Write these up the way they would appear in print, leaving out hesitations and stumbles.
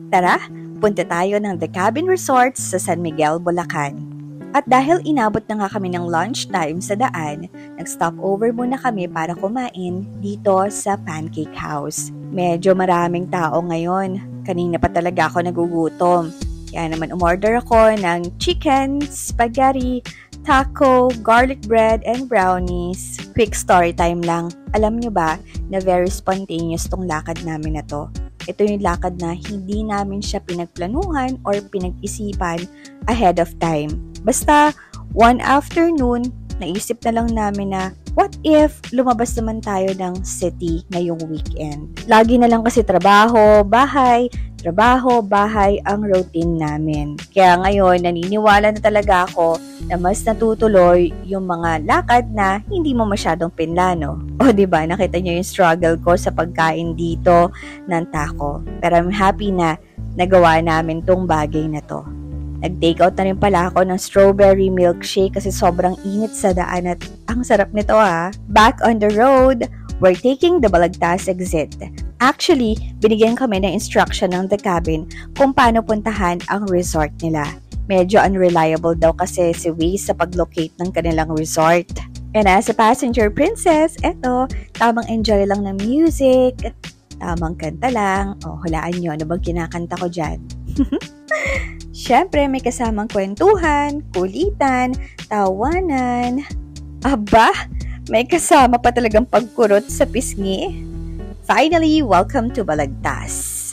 Tara, punta tayo ng The Cabin Resort sa San Miguel, Bulacan. At dahil inabot na nga kami ng lunchtime sa daan, nag-stop over muna kami para kumain dito sa Pancake House. Medyo maraming tao ngayon. Kanina pa talaga ako nagugutom. Kaya naman umorder ako ng chicken, spaghetti, taco, garlic bread, and brownies. Quick story time lang. Alam nyo ba na very spontaneous tong lakad namin na to? Ito yung lakad na hindi namin siya pinagplanuhan or pinag-isipan ahead of time. Basta, one afternoon, naisip na lang namin na what if lumabas naman tayo ng city ngayong weekend? Lagi na lang kasi trabaho, bahay ang routine namin. Kaya ngayon, naniniwala na talaga ako na mas natutuloy yung mga lakad na hindi mo masyadong pinlano. O diba, nakita nyo yung struggle ko sa pagkain dito ng taco. Pero I'm happy na nagawa namin tong bagay na to. Nag-take out na rin pala ako ng strawberry milkshake kasi sobrang init sa daan at ang sarap nito ha. Back on the road, we're taking the Balagtas exit. Actually, binigyan kami ng instruction ng The Cabin kung paano puntahan ang resort nila. Medyo unreliable daw kasi si Waze sa pag-locate ng kanilang resort. And as a passenger princess, eto, tamang enjoy lang ng music, tamang kanta lang. O, hulaan nyo, ano bang kinakanta ko dyan? Siyempre, may kasamang kwentuhan, kulitan, tawanan. Aba, may kasama pa talagang pagkurot sa pisngi. Finally, welcome to Balagtas.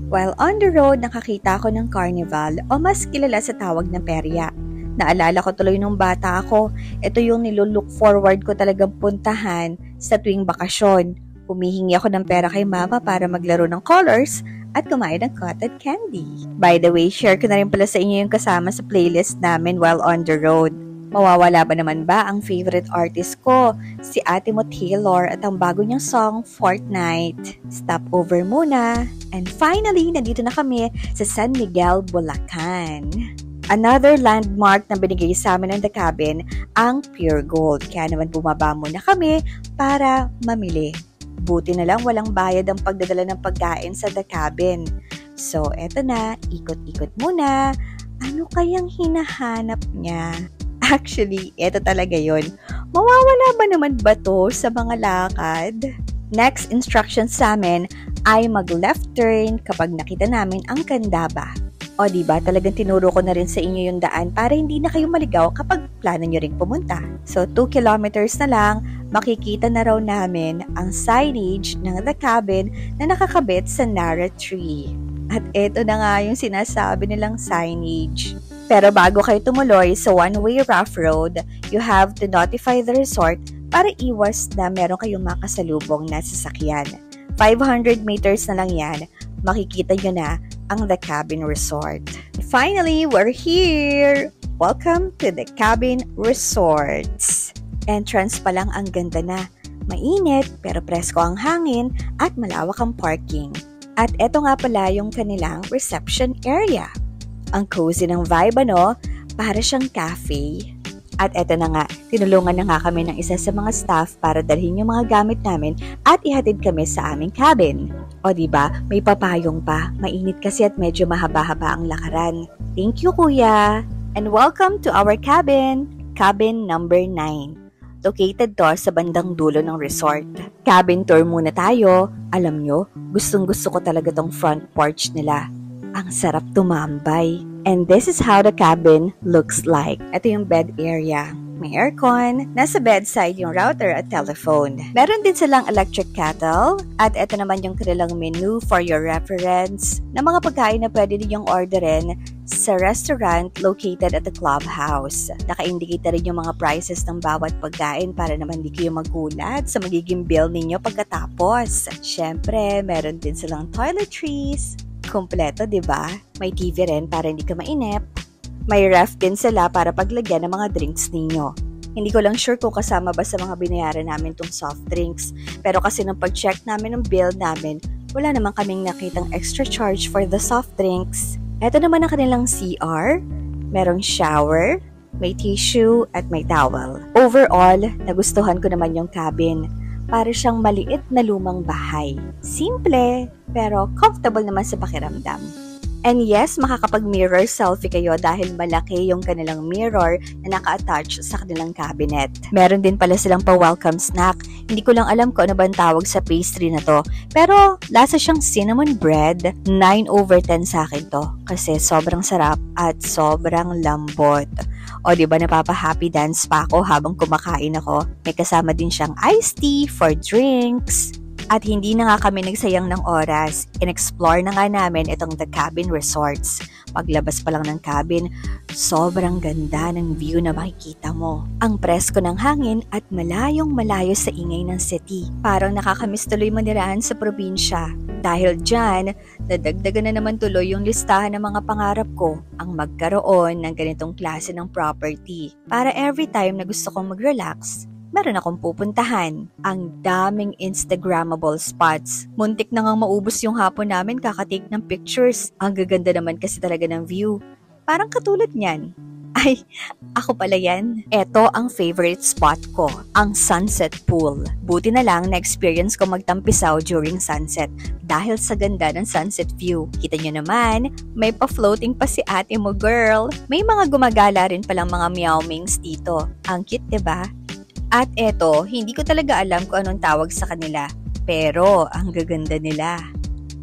While on the road, nakakita ko ng carnival o mas kilala sa tawag na perya. Naalala ko tuloy nung bata ako, ito yung nilulook forward ko talagang puntahan sa tuwing bakasyon. Humihingi ako ng pera kay mama para maglaro ng colors at kumain ng cotton candy. By the way, share ko na rin pala sa inyo yung kasama sa playlist namin while on the road. Mawawala ba naman ba ang favorite artist ko, si Ate Mo Taylor at ang bago niyang song, Fortnite. Stop over muna. And finally, nandito na kami sa San Miguel, Bulacan. Another landmark na binigay sa amin ng The Cabin, ang Pure Gold. Kaya naman bumaba muna kami para mamili. Buti na lang walang bayad ang pagdadala ng pagkain sa The Cabin. So, eto na, ikot-ikot muna. Ano kayang hinahanap niya? Actually, eto talaga yon. Mawawala ba naman ba to sa mga lakad? Next instruction sa amin ay mag-left turn kapag nakita namin ang Candaba. O diba, talagang tinuro ko na rin sa inyo yung daan para hindi na kayo maligaw kapag plano nyo rin pumunta. So, 2 kilometers na lang, makikita na raw namin ang signage ng The Cabin na nakakabit sa Nara Tree. At eto na nga yung sinasabi nilang signage. Pero bago kayo tumuloy sa one-way rough road, you have to notify the resort para iwas na meron kayong makasalubong na sasakyan. 500 meters na lang yan, makikita nyo na ang The Cabin Resort. Finally, we're here! Welcome to The Cabin Resorts. Entrance pa lang ang ganda na. Mainit pero presko ang hangin at malawak ang parking. At eto nga pala yung kanilang reception area. Ang cozy ng vibe ano, para siyang cafe. At eto na nga, tinulungan na nga kami ng isa sa mga staff para dalhin yung mga gamit namin at ihatid kami sa aming cabin. O diba, may papayong pa, mainit kasi at medyo mahaba-haba ang lakaran. Thank you kuya! And welcome to our cabin, cabin number 9. Located to sa bandang dulo ng resort. Cabin tour muna tayo. Alam nyo, gustong-gusto ko talaga tong front porch nila. Ang sarap tumambay. And this is how the cabin looks like. Ito yung bed area. May aircon, nasa bedside yung router at telephone. Meron din silang electric kettle at ito naman yung kanilang menu for your reference na mga pagkain na pwede ninyong orderin sa restaurant located at the clubhouse. Naka-indicate na rin yung mga prices ng bawat pagkain para naman di kayo magulat sa magiging bill ninyo pagkatapos. Syempre, meron din silang toiletries. Kompleto, diba? May TV rin para hindi ka mainip. May ref din sila para paglagyan ng mga drinks ninyo. Hindi ko lang sure kung kasama ba sa mga binayaran namin tong soft drinks. Pero kasi nung pag-check namin ng bill namin, wala naman kaming nakitang extra charge for the soft drinks. Ito naman ang kanilang CR. Merong shower, may tissue, at may towel. Overall, nagustuhan ko naman yung cabin. Para siyang maliit na lumang bahay. Simple, pero comfortable naman sa pakiramdam. And yes, makakapag-mirror selfie kayo dahil malaki yung kanilang mirror na naka-attach sa kanilang cabinet. Meron din pala silang pa-welcome snack. Hindi ko lang alam kung ano ba ang tawag sa pastry na to. Pero lasa siyang cinnamon bread. 9/10 sa akin to. Kasi sobrang sarap at sobrang lambot. O diba napapa-happy dance pa ako habang kumakain ako. May kasama din siyang iced tea for drinks. At hindi na nga kami nagsayang ng oras. In-explore na nga namin itong The Cabin Resorts. Paglabas pa lang ng cabin, sobrang ganda ng view na makikita mo. Ang presko ng hangin at malayong malayo sa ingay ng city. Parang nakakamiss tuloy manirahan sa probinsya. Dahil dyan, nadagdagan na naman tuloy yung listahan ng mga pangarap ko ang magkaroon ng ganitong klase ng property. Para every time na gusto kong mag-relax, meron akong pupuntahan. Ang daming Instagrammable spots. Muntik na ngang maubos yung hapon namin kakatake ng pictures. Ang gaganda naman kasi talaga ng view. Parang katulad niyan. Ay, ako pala yan. Ito ang favorite spot ko, ang sunset pool. Buti na lang na-experience ko magtampisaw during sunset dahil sa ganda ng sunset view. Kita nyo naman, may pa-floating pa si ate mo, girl. May mga gumagala rin palang mga meow mings dito. Ang cute, diba? At eto, hindi ko talaga alam kung anong tawag sa kanila. Pero, ang gaganda nila.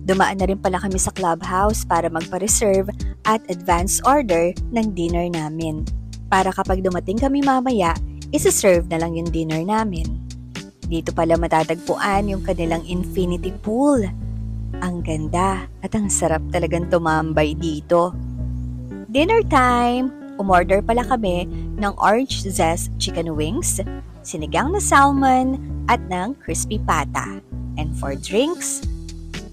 Dumaan na rin pala kami sa clubhouse para magpa-reserve at advance order ng dinner namin. Para kapag dumating kami mamaya, isa-serve na lang yung dinner namin. Dito pala matatagpuan yung kanilang infinity pool. Ang ganda at ang sarap talagang tumambay dito. Dinner time! Umorder pala kami ng orange zest chicken wings, sinigang na salmon, at ng crispy pata. And for drinks,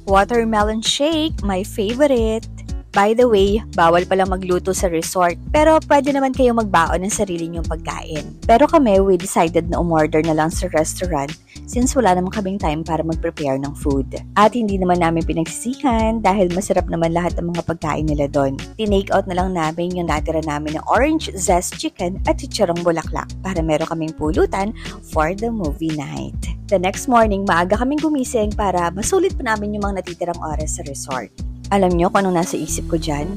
watermelon shake, my favorite. By the way, bawal palang magluto sa resort, pero pwede naman kayong magbaon ng sarili niyong pagkain. Pero kami, we decided na umorder na lang sa restaurant since wala naman kaming time para mag-prepare ng food. At hindi naman namin pinagsisihan dahil masarap naman lahat ng mga pagkain nila doon. Tinake out na lang namin yung natira namin ng orange zest chicken at chicharong bulaklak para meron kaming pulutan for the movie night. The next morning, maaga kaming gumising para masulit pa namin yung mga natitirang oras sa resort. Alam nyo kung anong nasa isip ko dyan?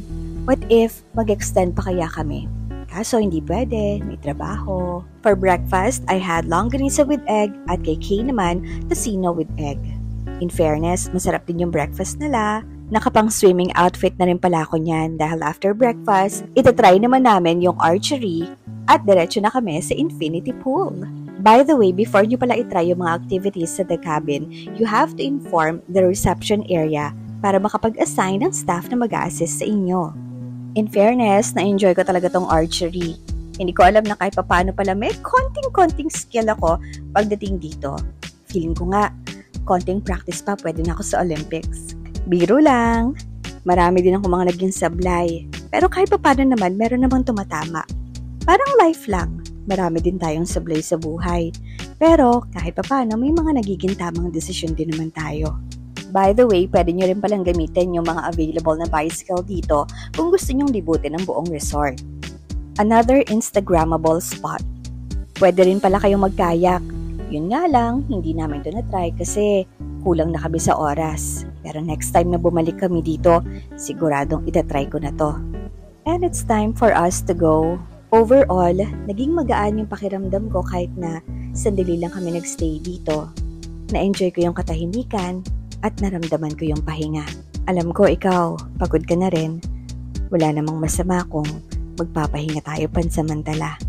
What if mag-extend pa kaya kami? Kaso hindi pwede, may trabaho. For breakfast, I had longganisa with egg at kay Kay naman, tocino with egg. In fairness, masarap din yung breakfast nila. Nakapang swimming outfit na rin pala ako niyan dahil after breakfast, itatry naman namin yung archery at diretso na kami sa infinity pool. By the way, before nyo pala itry yung mga activities sa The Cabin, you have to inform the reception area para makapag-assign ng staff na mag-a-assist sa inyo. In fairness, na-enjoy ko talaga tong archery. Hindi ko alam na kahit paano pala may konting-konting skill ako pagdating dito. Feeling ko nga, konting practice pa pwede na ako sa Olympics. Biro lang. Marami din ako mga naging sablay. Pero kahit paano naman, meron namang tumatama. Parang life lang. Marami din tayong sablay sa buhay. Pero kahit paano, may mga nagiging tamang desisyon din naman tayo. By the way, pwede nyo rin palang gamitin yung mga available na bicycle dito kung gusto nyong libutin ang buong resort. Another Instagrammable spot. Pwede rin pala kayong mag-kayak. Yun nga lang, hindi namin ito na-try kasi kulang na kami sa oras. Pero next time na bumalik kami dito, siguradong itatry ko na to. And it's time for us to go. Overall, naging magaan yung pakiramdam ko kahit na sandali lang kami nagstay dito. Na-enjoy ko yung katahimikan at naramdaman ko yung pahinga. Alam ko ikaw, pagod ka na rin. Wala namang masama kung magpapahinga tayo pansamantala.